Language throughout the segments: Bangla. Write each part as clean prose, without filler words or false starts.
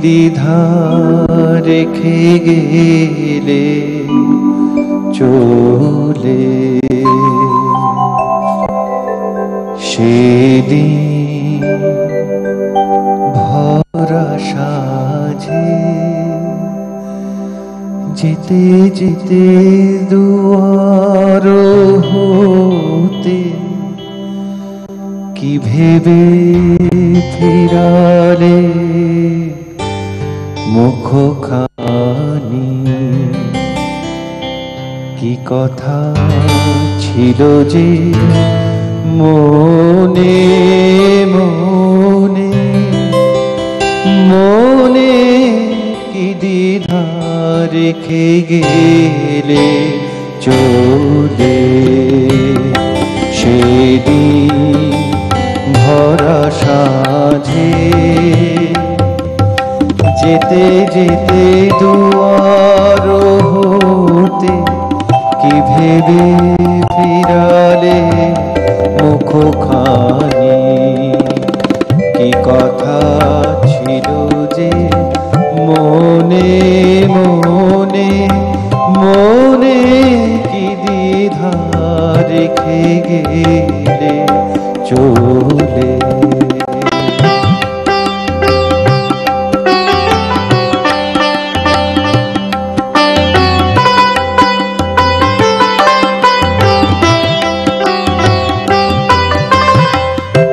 দ্বিধা রেখে গেলে চলে সেদিন ভরা সাজে যেতে যেতে দুয়ার হতে কি ভেবে ফিরালে মুখখানি কি কথা ছিল যে মনে মনে মনে কি দ্বিধা রেখে গেলে চলে সেদিন ভরা সাজে যেতে যেতে দুয়ার হতে কি ভেবে ফিরালে মুখখানি কি কথা ছিল যে মনে মনে মনে কি দ্বিধা রেখে গেলে চলে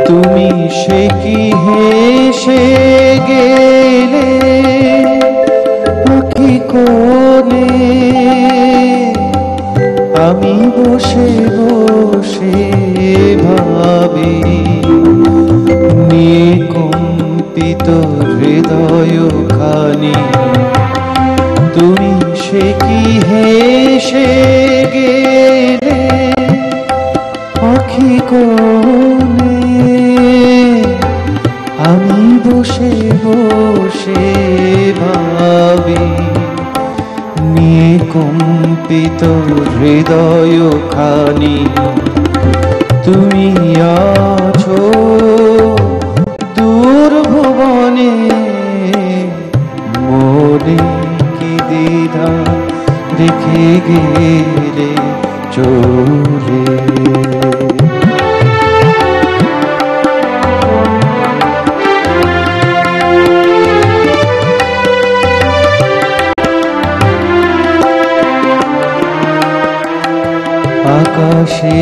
তুমি সে কি হেসে গেলে আঁখি কোণে আমি বসে বসে ভাবি নিয়ে কম্পিত হৃদয় খানি তুমি সে কি হেসে গেলে আঁখি কোণে আমি বসে বসে ভাবি নিয়ে কম্পিত হৃদয় খানি তুমি আছো দূর ভুবনে মনে কি দ্বিধা রেখে গেলে চলে আকাশে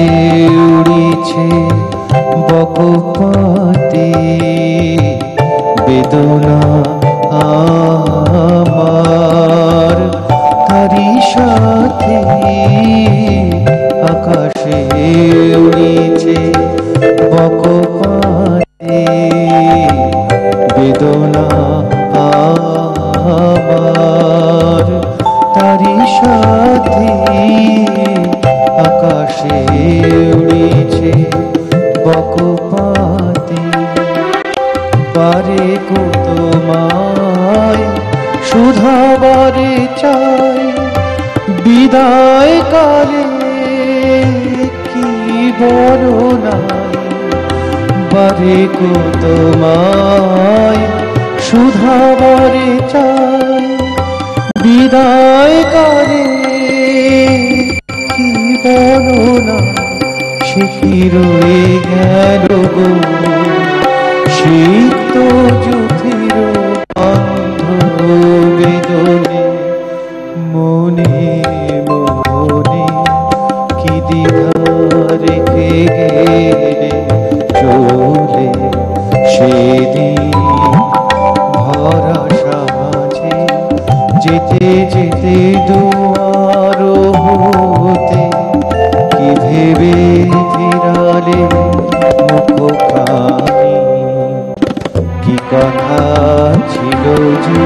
উড়িছে বকপাতি বেদনা আমার তারি সাথে আকাশে উড়িছে বকপাতি বেদনা আমার তারি সাথে আকাশে উড়িছে বকপাতি পারে গো তোমায় শুধাবারে চাই বিদায় কালে কি বড় নাই বারে গো তোমায় শুধাবারে চাই বিদায় কালে কি বলো না সে কি রয়ে গেল গো শীত যুথির বন্ধ বেদনে মনে মনে কি দ্বিধা রেখে গেলে চলে সেদিন ভরা সাজে যেতে যেতে দুয়ার হতে কি ভেবে ফিরালে মুখখানি কি কথা ছিল যে